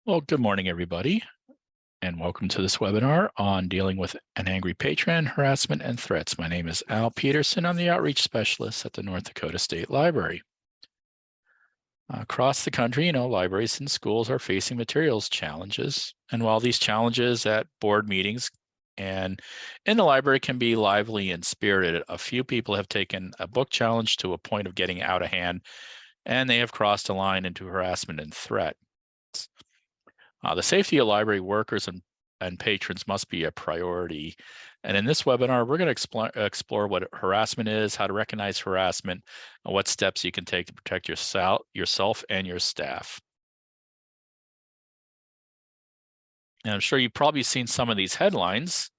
Well, good morning, everybody, and welcome to this webinar on dealing with an angry patron, harassment, and threats. My name is Al Peterson. I'm the outreach specialist at the North Dakota State Library. Across the country, libraries and schools are facing materials challenges. And while these challenges at board meetings and in the library can be lively and spirited, a few people have taken a book challenge to a point of getting out of hand, and they have crossed a line into harassment and threat. The safety of library workers and patrons must be a priority. And in this webinar, we're going to explore what harassment is, how to recognize harassment, and what steps you can take to protect yourself and your staff. And I'm sure you've probably seen some of these headlines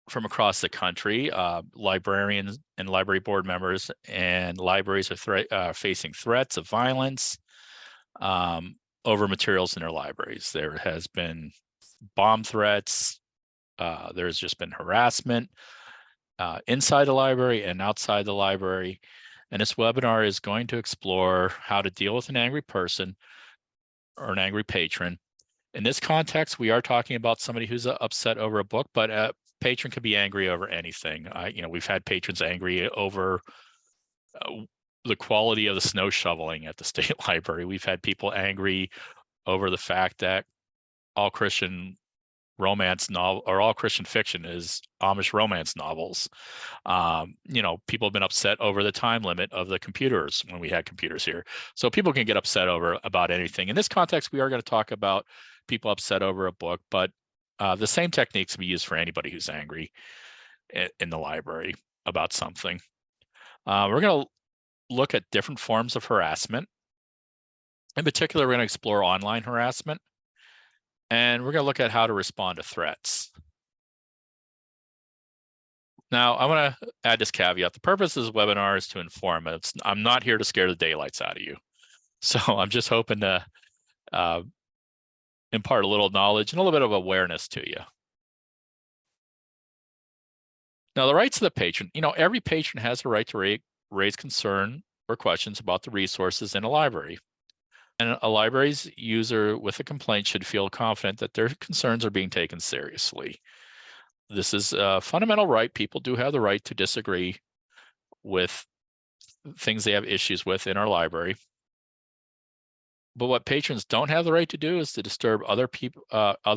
from across the country. Librarians and library board members and libraries are facing threats of violence over materials in their libraries. There has been bomb threats. There's just been harassment inside the library and outside the library. And this webinar is going to explore how to deal with an angry person or an angry patron. In this context, we are talking about somebody who's upset over a book, but a patron could be angry over anything. We've had patrons angry over the quality of the snow shoveling at the state library. We've had people angry over the fact that all Christian romance novel or all Christian fiction is Amish romance novels. People have been upset over the time limit of the computers when we had computers here. So people can get upset about anything. In this context, we are going to talk about people upset over a book, but the same techniques can be used for anybody who's angry in the library about something. We're going to look at different forms of harassment. In particular, we're going to explore online harassment. And we're going to look at how to respond to threats. Now, I want to add this caveat. The purpose of this webinar is to inform. I'm not here to scare the daylights out of you. So I'm just hoping to impart a little knowledge and a little bit of awareness to you. Now, the rights of the patron. Every patron has a right to raise concern or questions about the resources in a library. And a library's user with a complaint should feel confident that their concerns are being taken seriously. This is a fundamental right. People do have the right to disagree with things they have issues with in our library. But what patrons don't have the right to do is to disturb other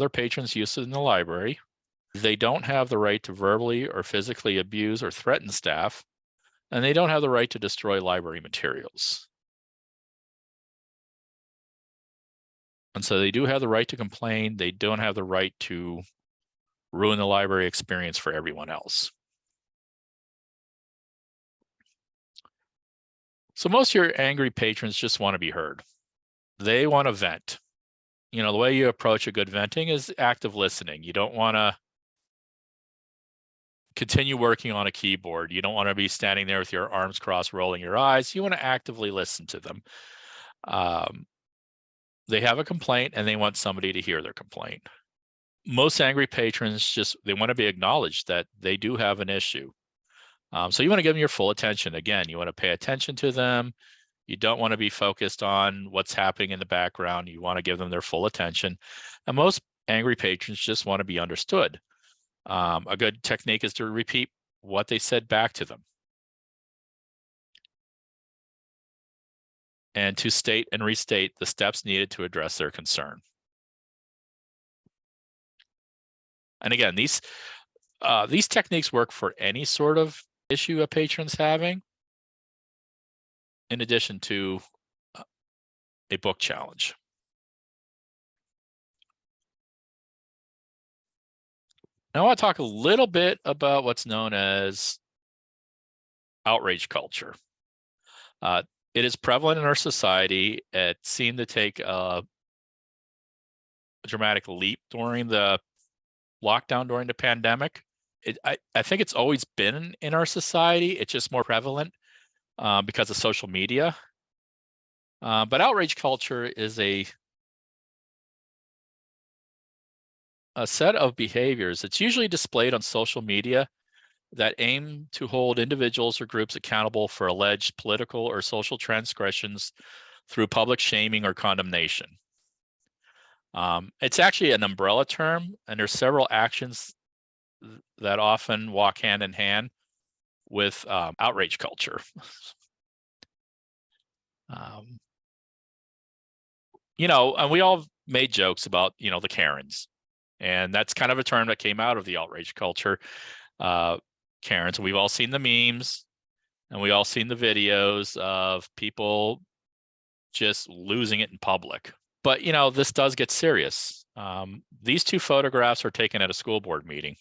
patrons' use in the library. They don't have the right to verbally or physically abuse or threaten staff, and they don't have the right to destroy library materials. And so they do have the right to complain. They don't have the right to ruin the library experience for everyone else. So most of your angry patrons just want to be heard. They want to vent. The way you approach a good venting is active listening. You don't want to continue working on a keyboard. You don't want to be standing there with your arms crossed, rolling your eyes. You want to actively listen to them. They have a complaint and they want somebody to hear their complaint. Most angry patrons they want to be acknowledged that they do have an issue. So you want to give them your full attention. Again, you want to pay attention to them. You don't want to be focused on what's happening in the background. You want to give them their full attention. And most angry patrons just want to be understood. A good technique is to repeat what they said back to them. And to state and restate the steps needed to address their concern. And again, these techniques work for any sort of issue a patron's having, in addition to a book challenge. Now I want to talk a little bit about what's known as outrage culture. It is prevalent in our society. It seemed to take a dramatic leap during the lockdown during the pandemic. I think it's always been in our society. It's just more prevalent because of social media. But outrage culture is a set of behaviors that's usually displayed on social media that aim to hold individuals or groups accountable for alleged political or social transgressions through public shaming or condemnation. It's actually an umbrella term, and there's several actions that often walk hand in hand with outrage culture. And we all made jokes about, the Cairns, and that's kind of a term that came out of the outrage culture. Cairns, we've all seen the memes, and we all seen the videos of people just losing it in public. But, this does get serious. These two photographs were taken at a school board meeting.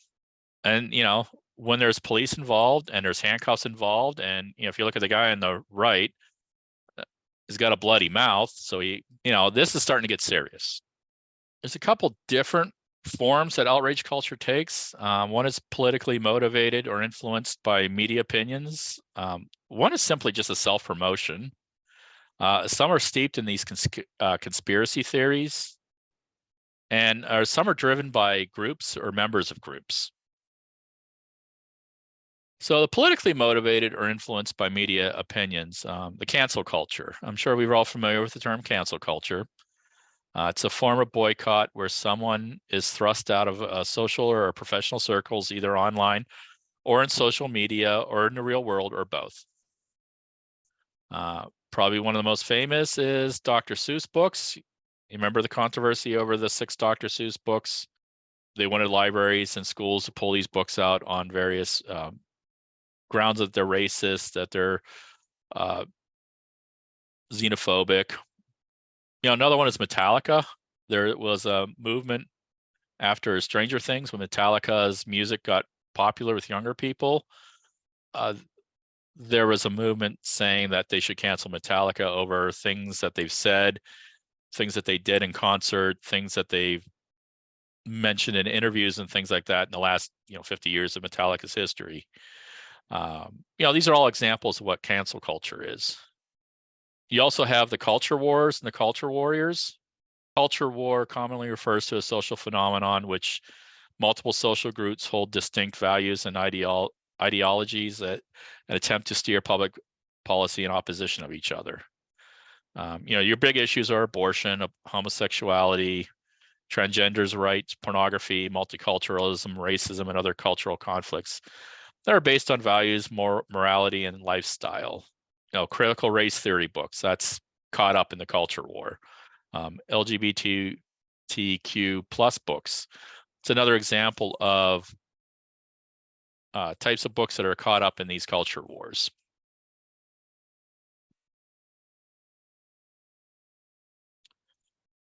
And, when there's police involved and there's handcuffs involved, and, if you look at the guy on the right, he's got a bloody mouth. So this is starting to get serious. There's a couple different forms that outrage culture takes. One is politically motivated or influenced by media opinions. One is simply just a self-promotion. Some are steeped in these conspiracy theories, and some are driven by groups or members of groups. So the politically motivated or influenced by media opinions, the cancel culture. I'm sure we're all familiar with the term cancel culture. It's a form of boycott where someone is thrust out of social or professional circles, either online or in social media or in the real world, or both. Probably one of the most famous is Dr. Seuss books. You remember the controversy over the 6 Dr. Seuss books? They wanted libraries and schools to pull these books out on various grounds that they're racist, that they're xenophobic. Another one is Metallica. There was a movement after Stranger Things when Metallica's music got popular with younger people. There was a movement saying that they should cancel Metallica over things that they've said, things that they did in concert, things that they've mentioned in interviews and things like that in the last 50 years of Metallica's history. These are all examples of what cancel culture is. You also have the culture wars and the culture warriors. Culture war commonly refers to a social phenomenon which multiple social groups hold distinct values and ideologies that and attempt to steer public policy in opposition of each other. Your big issues are abortion, homosexuality, transgenders' rights, pornography, multiculturalism, racism, and other cultural conflicts that are based on values, morality, and lifestyle. Critical race theory books, that's caught up in the culture war. LGBTQ plus books. It's another example of types of books that are caught up in these culture wars.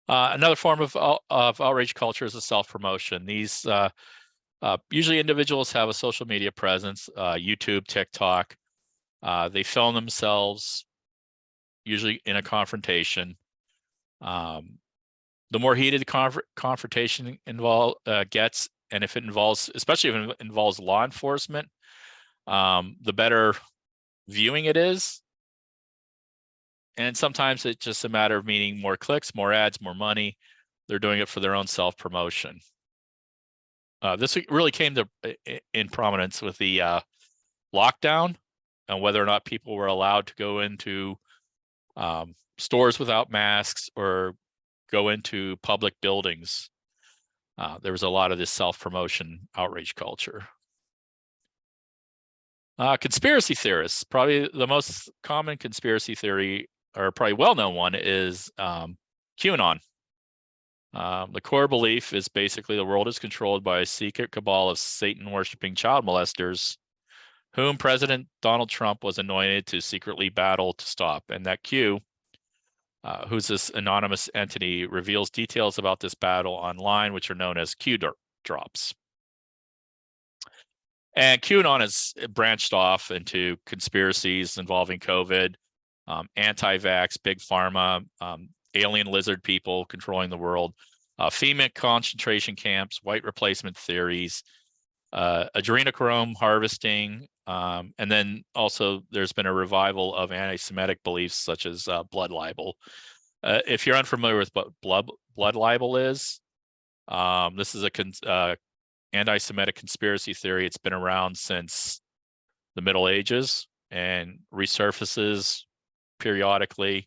Another form of outrage culture is a self-promotion. These usually individuals have a social media presence, YouTube, TikTok. They film themselves, usually in a confrontation. The more heated the confrontation gets, and if it involves, especially if it involves law enforcement, the better viewing it is. And sometimes it's just a matter of meaning more clicks, more ads, more money. They're doing it for their own self-promotion. This really came to in prominence with the lockdown and whether or not people were allowed to go into stores without masks or go into public buildings. There was a lot of this self-promotion outrage culture. Conspiracy theorists, probably the most common conspiracy theory, or probably well-known one, is QAnon. The core belief is basically the world is controlled by a secret cabal of Satan-worshipping child molesters whom President Donald Trump was anointed to secretly battle to stop. And that Q, who's this anonymous entity, reveals details about this battle online, which are known as Q drops. And QAnon has branched off into conspiracies involving COVID, anti-vax, big pharma, alien lizard people controlling the world, FEMA concentration camps, white replacement theories, adrenochrome harvesting, and then also there's been a revival of anti-Semitic beliefs such as blood libel. If you're unfamiliar with what blood libel is, this is a anti-Semitic conspiracy theory. It's been around since the Middle Ages and resurfaces periodically.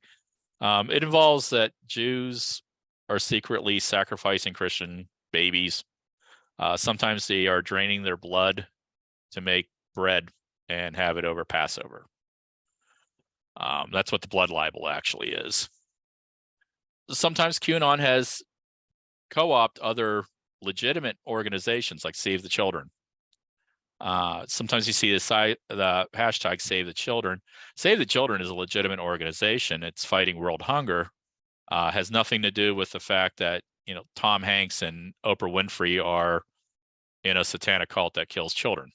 It involves that Jews are secretly sacrificing Christian babies. Sometimes they are draining their blood to make bread and have it over Passover. That's what the blood libel actually is. Sometimes QAnon has co-opted other legitimate organizations like Save the Children. Sometimes you see the hashtag Save the Children. Save the Children is a legitimate organization. It's fighting world hunger. Has nothing to do with the fact that Tom Hanks and Oprah Winfrey are in a satanic cult that kills children.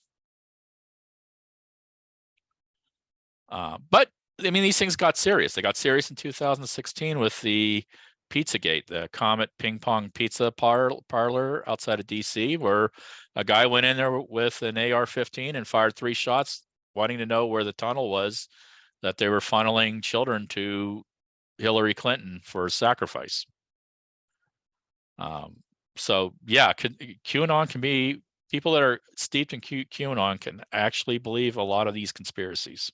But I mean, these things got serious. They got serious in 2016 with the Pizzagate, the Comet Ping Pong Pizza parlor outside of DC, where a guy went in there with an AR-15 and fired 3 shots, wanting to know where the tunnel was that they were funneling children to Hillary Clinton for sacrifice. So yeah, QAnon can be, people that are steeped in QAnon can actually believe a lot of these conspiracies.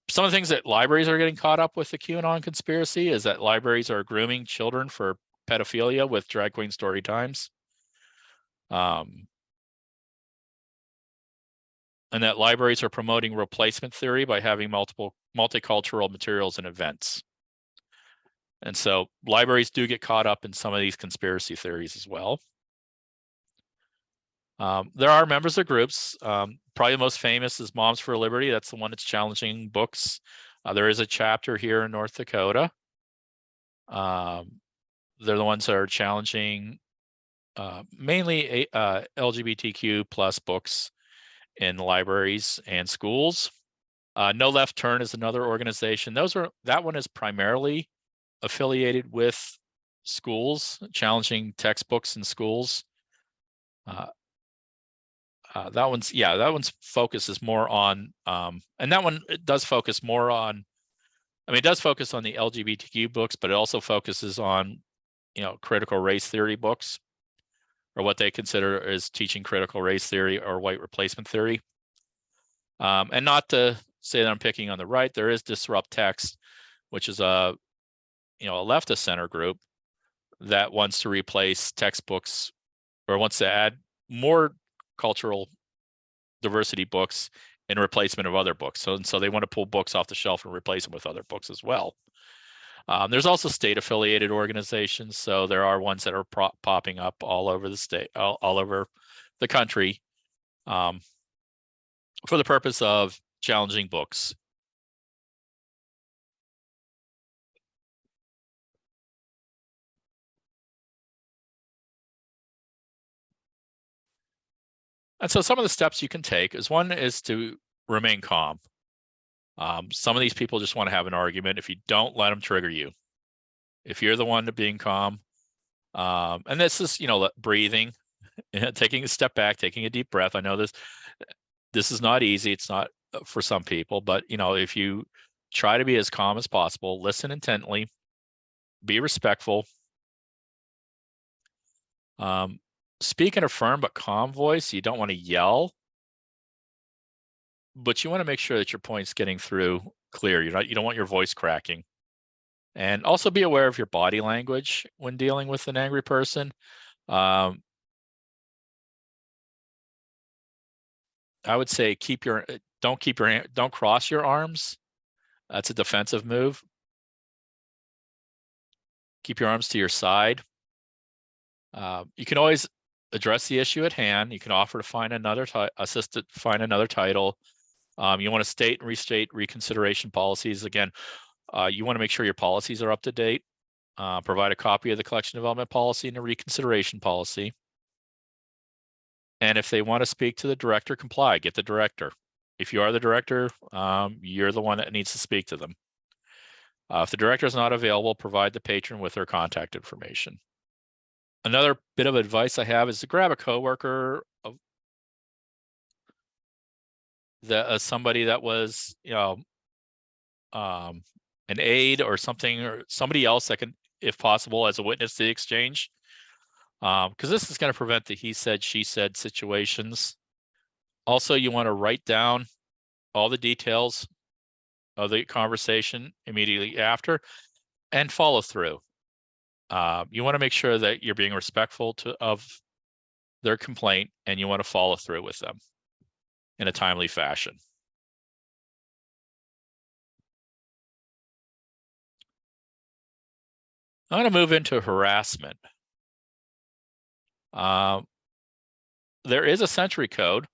Some of the things that libraries are getting caught up with the QAnon conspiracy is that libraries are grooming children for pedophilia with drag queen story times. And that libraries are promoting replacement theory by having multicultural materials and events. And so libraries do get caught up in some of these conspiracy theories as well. There are members of groups. Probably the most famous is Moms for Liberty. That's the one that's challenging books. There is a chapter here in North Dakota. They're the ones that are challenging mainly LGBTQ plus books in libraries and schools. No Left Turn is another organization. That one is primarily affiliated with schools, challenging textbooks in schools. That one's focus is more on, and that one it does focus more on, it does focus on the LGBTQ books, but it also focuses on, critical race theory books, or what they consider as teaching critical race theory or white replacement theory. And not to say that I'm picking on the right, there is Disrupt Text, which is a leftist center group that wants to replace textbooks or wants to add more cultural diversity books in replacement of other books. So they want to pull books off the shelf and replace them with other books as well. There's also state affiliated organizations. So there are ones that are popping up all over the state, all over the country, for the purpose of challenging books. And so some of the steps you can take is, one is to remain calm. Some of these people just want to have an argument. If you don't, let them trigger you. If you're the one to being calm, and this is, breathing, taking a step back, taking a deep breath. I know this is not easy. It's not for some people, but if you try to be as calm as possible, listen intently, be respectful, speak in a firm but calm voice. You don't want to yell, but you want to make sure that your point's getting through clear. You don't want your voice cracking. And also be aware of your body language when dealing with an angry person. I would say don't cross your arms. That's a defensive move. Keep your arms to your side. You can always address the issue at hand. You can offer to find another find another title. You want to state and restate reconsideration policies. Again, you want to make sure your policies are up to date. Provide a copy of the collection development policy and the reconsideration policy. And if they want to speak to the director, comply. Get the director. If you are the director, you're the one that needs to speak to them. If the director is not available, provide the patron with their contact information. Another bit of advice I have is to grab a coworker, somebody that was, an aide or something, or somebody else that can, if possible, as a witness to the exchange, because this is going to prevent the he said, she said situations. Also, you want to write down all the details of the conversation immediately after. and follow through. You want to make sure that you're being respectful of their complaint, and you want to follow through with them in a timely fashion. I'm going to move into harassment. There is a century code.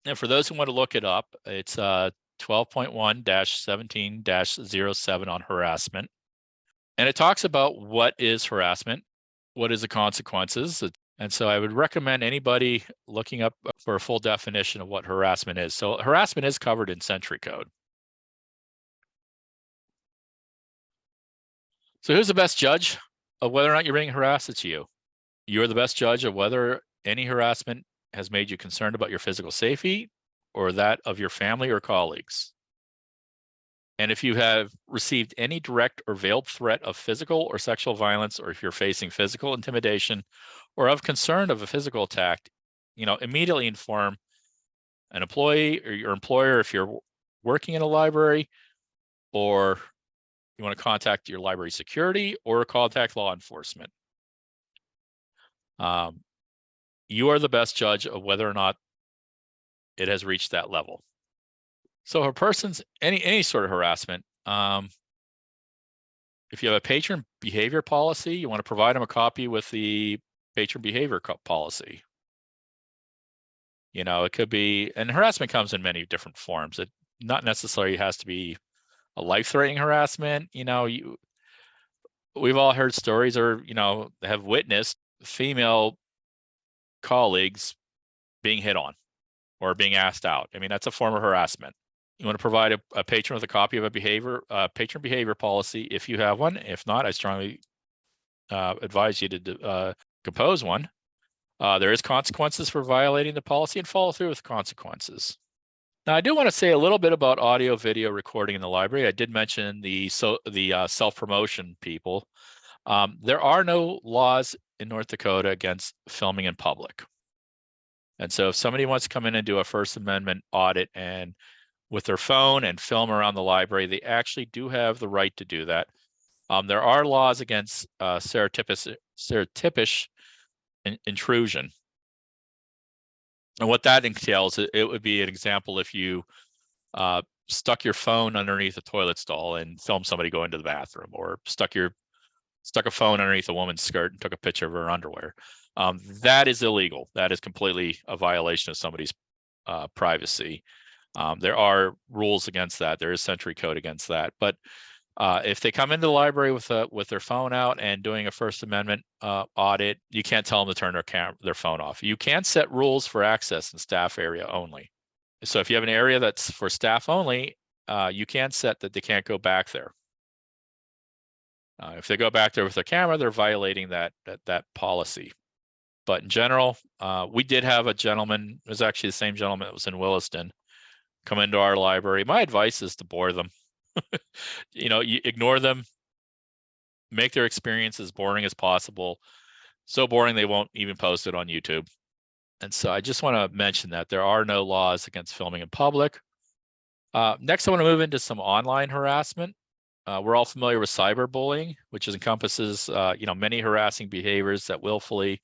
And for those who want to look it up, it's 12.1-17-07 on harassment. And it talks about what is harassment, what is the consequences. And so I would recommend anybody looking up for a full definition of what harassment is. So harassment is covered in century code. So who's the best judge of whether or not you're being harassed? It's you. You're the best judge of whether any harassment has made you concerned about your physical safety or that of your family or colleagues. And if you have received any direct or veiled threat of physical or sexual violence, or if you're facing physical intimidation or of concern of a physical attack, immediately inform an employee or your employer if you're working in a library, or you want to contact your library security or contact law enforcement. You are the best judge of whether or not it has reached that level. So a person's any sort of harassment, if you have a patron behavior policy, you want to provide them a copy with the patron behavior policy. It could be, and harassment comes in many different forms. It not necessarily has to be a life-threatening harassment. We've all heard stories or, have witnessed female colleagues being hit on or being asked out. I mean, that's a form of harassment. You want to provide a patron with a copy of a patron behavior policy if you have one. If not, I strongly advise you to compose one. There is consequences for violating the policy, and follow through with consequences. Now, I do want to say a little bit about audio video recording in the library. I did mention the self-promotion people. There are no laws in North Dakota against filming in public. And so if somebody wants to come in and do a First Amendment audit and with their phone and film around the library, they actually do have the right to do that. There are laws against surreptitious intrusion. And what that entails, it would be an example if you stuck your phone underneath a toilet stall and filmed somebody going to the bathroom, or stuck a phone underneath a woman's skirt and took a picture of her underwear. That is illegal. That is completely a violation of somebody's privacy. There are rules against that. There is century code against that. But if they come into the library with their phone out and doing a First Amendment audit, you can't tell them to turn their phone off. You can set rules for access in staff area only. So if you have an area that's for staff only, you can set that they can't go back there. If they go back there with their camera, they're violating that policy. But in general, we did have a gentleman, it was actually the same gentleman that was in Williston, come into our library. My advice is to bore them. You ignore them, make their experience as boring as possible. So boring they won't even post it on YouTube. And so I just want to mention that there are no laws against filming in public. Next, I want to move into some online harassment. We're all familiar with cyberbullying, which encompasses many harassing behaviors that willfully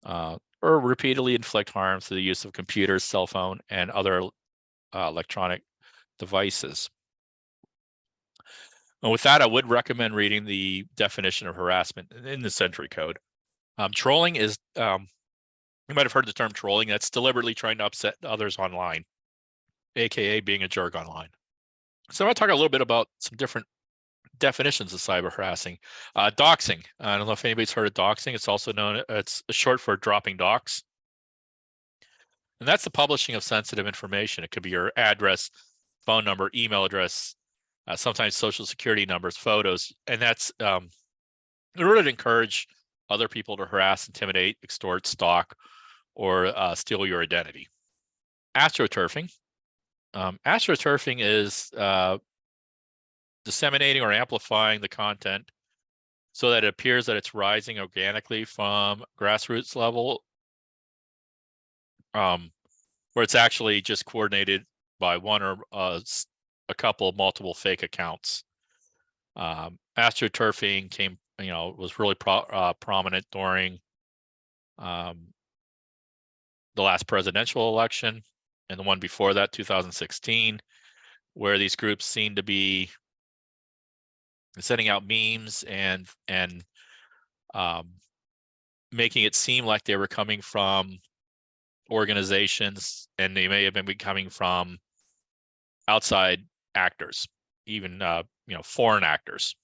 or repeatedly inflict harm through the use of computers, cell phone, and other electronic devices. And with that, I would recommend reading the definition of harassment in the Century Code. Trolling is, you might have heard the term trolling. That's deliberately trying to upset others online, aka being a jerk online. So I want to talk a little bit about some different definitions of cyber harassing. Doxing. I don't know if anybody's heard of doxing. It's also known, it's short for dropping docs. And that's the publishing of sensitive information. It could be your address, phone number, email address, sometimes social security numbers, photos. And that's in order to encourage other people to harass, intimidate, extort, stalk, or steal your identity. Astroturfing. Astroturfing is disseminating or amplifying the content so that it appears that it's rising organically from grassroots level, where it's actually just coordinated by one or a couple of multiple fake accounts. AstroTurfing came, was really prominent during the last presidential election and the one before that, 2016, where these groups seem to be sending out memes and making it seem like they were coming from organizations, and they may have been coming from outside actors, even foreign actors.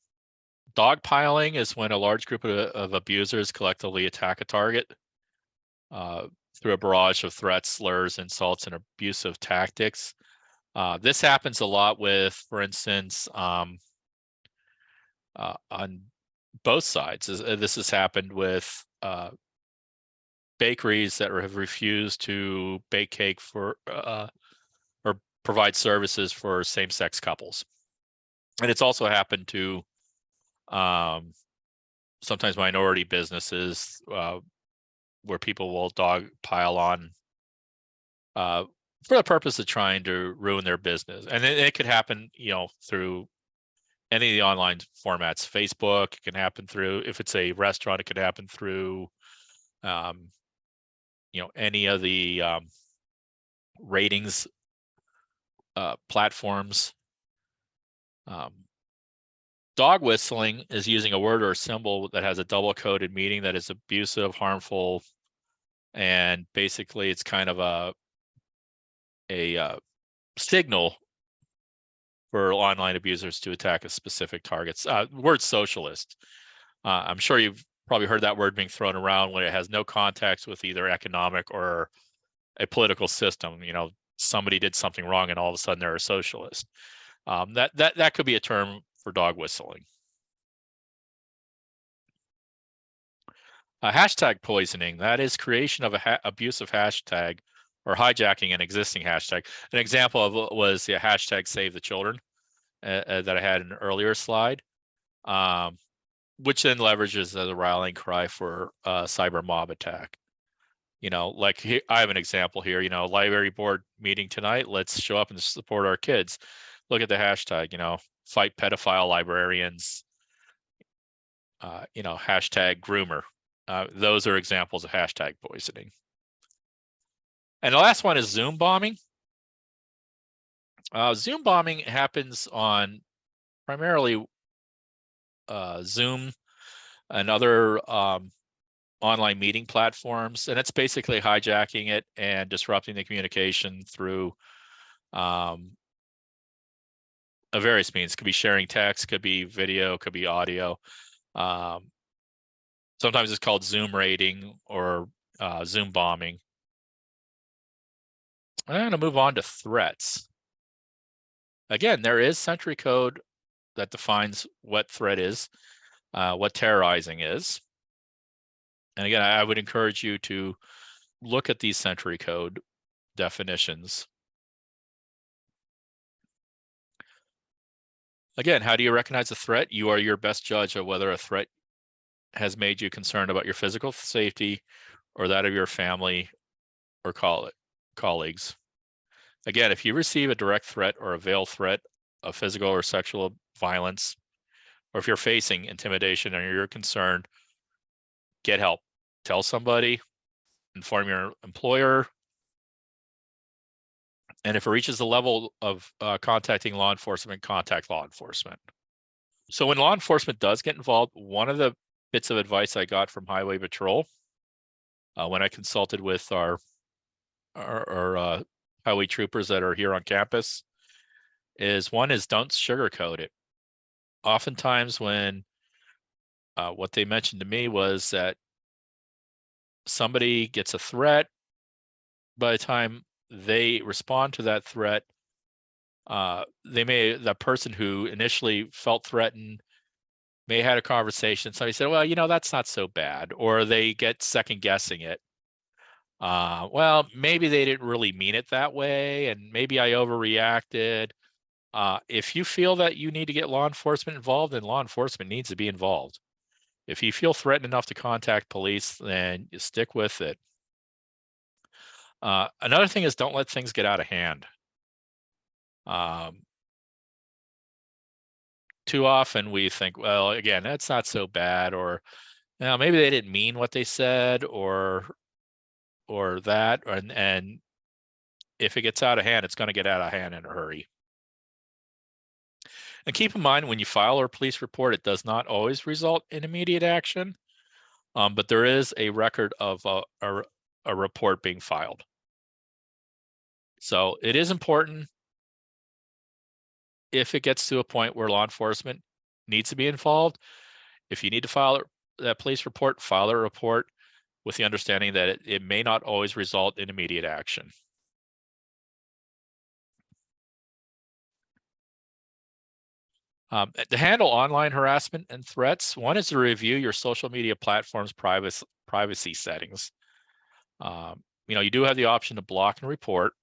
Dogpiling is when a large group of abusers collectively attack a target through a barrage of threats, slurs, insults, and abusive tactics. This happens a lot with, for instance, on both sides. This has happened with bakeries that have refused to bake cake for or provide services for same-sex couples. And it's also happened to sometimes minority businesses where people will dogpile on for the purpose of trying to ruin their business. And it could happen, through any of the online formats. Facebook, it can happen through, if it's a restaurant, it could happen through, any of the ratings platforms. Dog whistling is using a word or a symbol that has a double-coded meaning that is abusive, harmful, and basically it's kind of a signal for online abusers to attack a specific targets. Word socialist. I'm sure you've probably heard that word being thrown around when it has no context with either economic or a political system. Somebody did something wrong and all of a sudden they're a socialist. That could be a term for dog whistling. Hashtag poisoning, that is creation of a abusive hashtag or hijacking an existing hashtag. An example of it was the hashtag Save the Children that I had in an earlier slide, which then leverages as a rallying cry for a cyber mob attack. Like here, I have an example here, library board meeting tonight, let's show up and support our kids. Look at the hashtag, fight pedophile librarians, hashtag groomer. Those are examples of hashtag poisoning. And the last one is Zoom bombing. Zoom bombing happens on primarily Zoom and other online meeting platforms, and it's basically hijacking it and disrupting the communication through various means. Could be sharing text, could be video, could be audio. Sometimes it's called Zoom raiding or Zoom bombing. I'm going to move on to threats. Again, there is Sentry code that defines what threat is, what terrorizing is. And again, I would encourage you to look at these Sentry code definitions. Again, how do you recognize a threat? You are your best judge of whether a threat has made you concerned about your physical safety or that of your family or colleagues. Again, if you receive a direct threat or a veiled threat of physical or sexual violence, or if you're facing intimidation and you're concerned, get help. Tell somebody, inform your employer, and if it reaches the level of contacting law enforcement, contact law enforcement. So when law enforcement does get involved, one of the bits of advice I got from Highway Patrol when I consulted with our highway troopers that are here on campus is don't sugarcoat it. Oftentimes when what they mentioned to me was that somebody gets a threat, by the time they respond to that threat, that person who initially felt threatened may have had a conversation. Somebody said, well, that's not so bad. Or they get second guessing it. Well, maybe they didn't really mean it that way. And maybe I overreacted. If you feel that you need to get law enforcement involved, then law enforcement needs to be involved. If you feel threatened enough to contact police, then you stick with it. Another thing is don't let things get out of hand. too often we think, well, again, that's not so bad, or maybe they didn't mean what they said, or that, and if it gets out of hand, it's going to get out of hand in a hurry. And keep in mind, when you file a police report, it does not always result in immediate action, but there is a record of a report being filed. So it is important, if it gets to a point where law enforcement needs to be involved, if you need to file that police report, file a report with the understanding that it may not always result in immediate action. To handle online harassment and threats, one is to review your social media platform's privacy settings. You do have the option to block and report.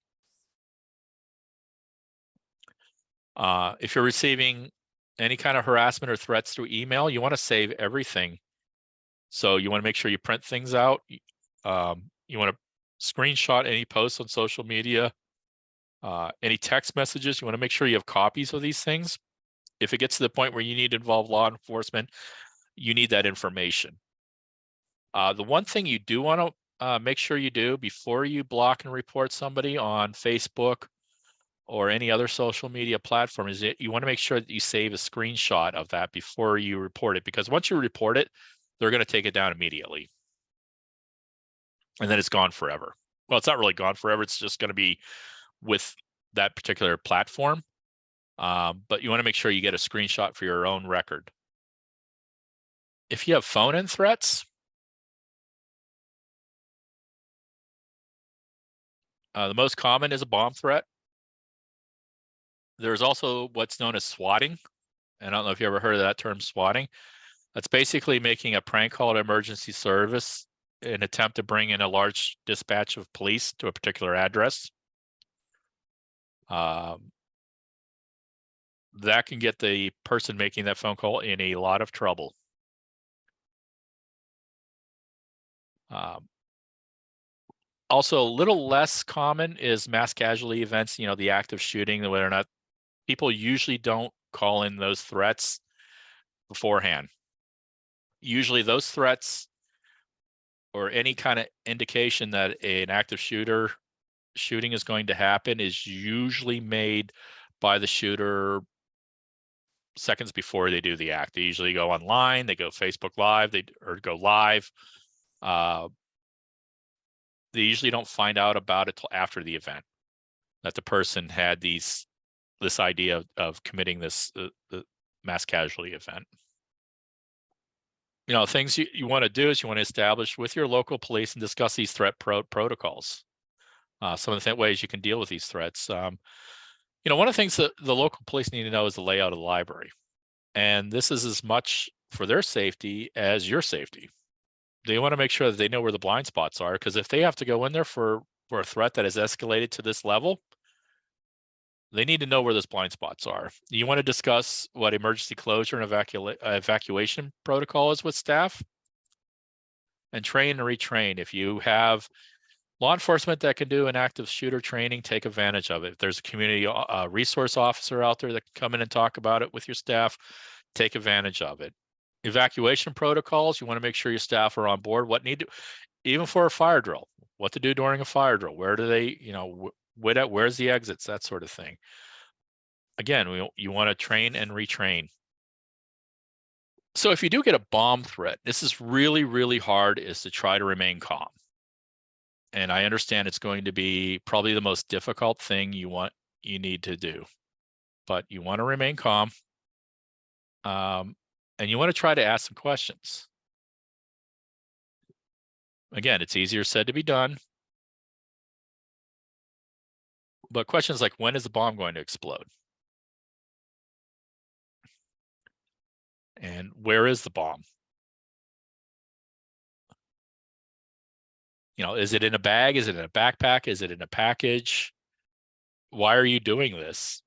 If you're receiving any kind of harassment or threats through email, you want to save everything. So you want to make sure you print things out. You want to screenshot any posts on social media, any text messages. You want to make sure you have copies of these things. If it gets to the point where you need to involve law enforcement, you need that information. The one thing you do want to make sure you do before you block and report somebody on Facebook or any other social media platform is that you want to make sure that you save a screenshot of that before you report it, because once you report it, they're going to take it down immediately. And then it's gone forever. Well, it's not really gone forever. It's just going to be with that particular platform. But you want to make sure you get a screenshot for your own record. If you have phone-in threats, the most common is a bomb threat. There's also what's known as swatting. And I don't know if you ever heard of that term, swatting. That's basically making a prank call to emergency service in an attempt to bring in a large dispatch of police to a particular address. That can get the person making that phone call in a lot of trouble. Also, a little less common is mass casualty events, the act of shooting, whether or not people usually don't call in those threats beforehand. Usually those threats or any kind of indication that an active shooting is going to happen is usually made by the shooter seconds before they do the act. They usually go online, they go Facebook Live, or go live. They usually don't find out about it till after the event, that the person had this idea of committing this the mass casualty event. Things you want to do is you want to establish with your local police and discuss these threat protocols. Some of the ways you can deal with these threats. One of the things that the local police need to know is the layout of the library. And this is as much for their safety as your safety. They want to make sure that they know where the blind spots are, because if they have to go in there for a threat that has escalated to this level, they need to know where those blind spots are. You want to discuss what emergency closure and evacuation protocol is with staff, and train and retrain. If you have law enforcement that can do an active shooter training, take advantage of it. If there's a community resource officer out there that can come in and talk about it with your staff, take advantage of it. Evacuation protocols, you want to make sure your staff are on board. Even for a fire drill, what to do during a fire drill, where do they, where's the exits, that sort of thing. Again, you want to train and retrain. So if you do get a bomb threat, this is really, really hard, is to try to remain calm. And I understand it's going to be probably the most difficult thing you need to do, but you want to remain calm. And you want to try to ask some questions. Again, it's easier said to be done. But questions like, when is the bomb going to explode? And where is the bomb? Is it in a bag? Is it in a backpack? Is it in a package? Why are you doing this?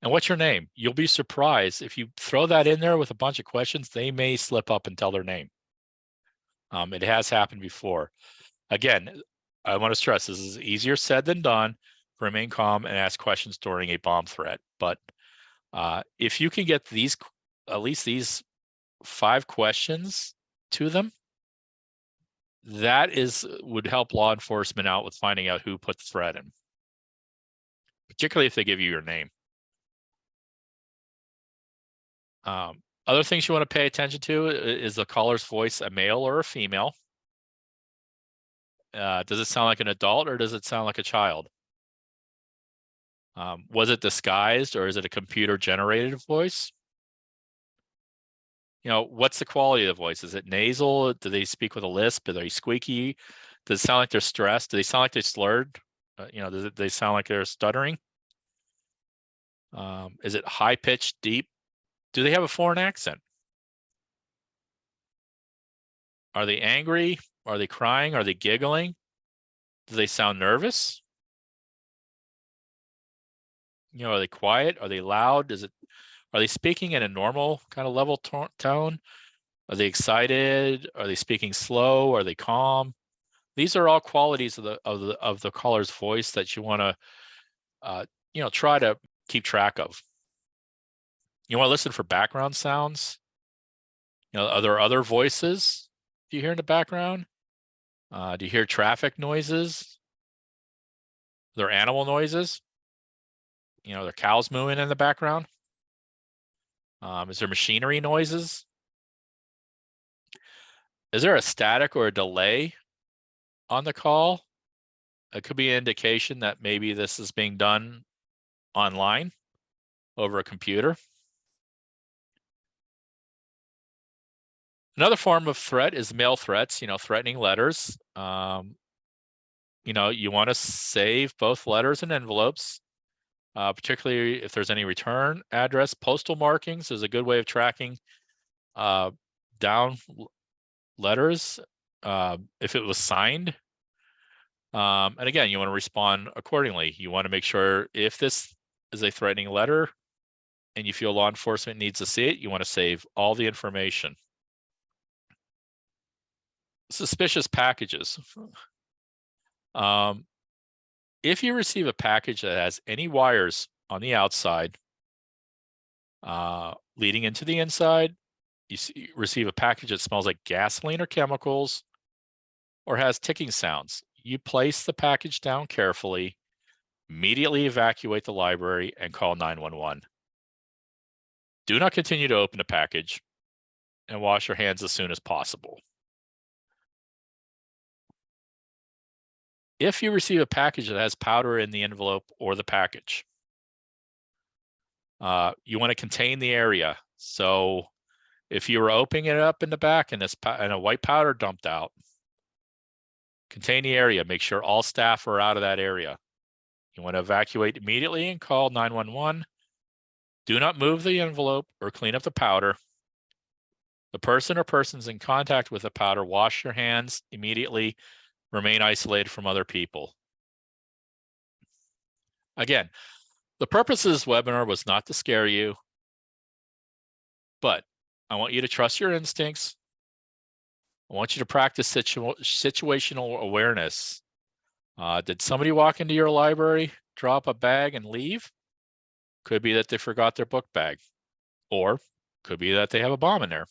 And what's your name? You'll be surprised if you throw that in there with a bunch of questions, they may slip up and tell their name. It has happened before. Again, I want to stress, this is easier said than done. Remain calm and ask questions during a bomb threat. But If you can get at least these 5 questions to them, that would help law enforcement out with finding out who put the threat in, particularly if they give you your name. Other things you want to pay attention to is the caller's voice, a male or a female. Does it sound like an adult or does it sound like a child? Was it disguised or is it a computer generated voice? What's the quality of the voice? Is it nasal? Do they speak with a lisp? Are they squeaky? Does it sound like they're stressed? Do they sound like they're slurred? Does they sound like they're stuttering? Is it high pitched, deep? Do they have a foreign accent? Are they angry? Are they crying? Are they giggling? Do they sound nervous? Are they quiet? Are they loud? Are they speaking in a normal kind of level tone? Are they excited? Are they speaking slow? Are they calm? These are all qualities of the caller's voice that you want to try to keep track of. You want to listen for background sounds. Are there other voices you hear in the background? Do you hear traffic noises? Are there animal noises? There are cows mooing in the background. Is there machinery noises? Is there a static or a delay on the call? It could be an indication that maybe this is being done online over a computer. Another form of threat is mail threats, threatening letters. You want to save both letters and envelopes, particularly if there's any return address. Postal markings is a good way of tracking down letters if it was signed. And again, you want to respond accordingly. You want to make sure if this is a threatening letter and you feel law enforcement needs to see it, you want to save all the information. Suspicious packages. If you receive a package that has any wires on the outside leading into the inside, you receive a package that smells like gasoline or chemicals, or has ticking sounds, you place the package down carefully, immediately evacuate the library, and call 911. Do not continue to open the package, and wash your hands as soon as possible. If you receive a package that has powder in the envelope or the package, you want to contain the area. So if you were opening it up in the back and a white powder dumped out, contain the area. Make sure all staff are out of that area. You want to evacuate immediately and call 911. Do not move the envelope or clean up the powder. The person or persons in contact with the powder, wash your hands immediately. Remain isolated from other people. Again, the purpose of this webinar was not to scare you, but I want you to trust your instincts. I want you to practice situational awareness. Did somebody walk into your library, drop a bag, and leave? Could be that they forgot their book bag, or could be that they have a bomb in there.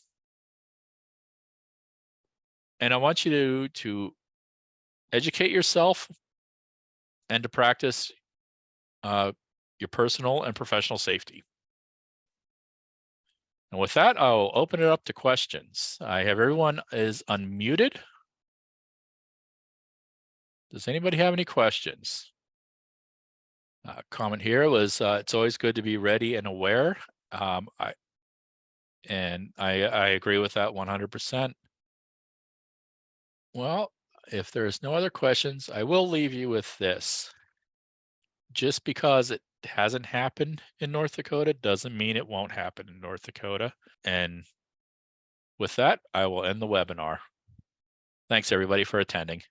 And I want you to educate yourself and to practice your personal and professional safety. And with that, I'll open it up to questions. I have everyone is unmuted. Does anybody have any questions? Comment here was, it's always good to be ready and aware. I agree with that 100%. Well, if there's no other questions, I will leave you with this. Just because it hasn't happened in North Dakota doesn't mean it won't happen in North Dakota. And with that, I will end the webinar. Thanks everybody for attending.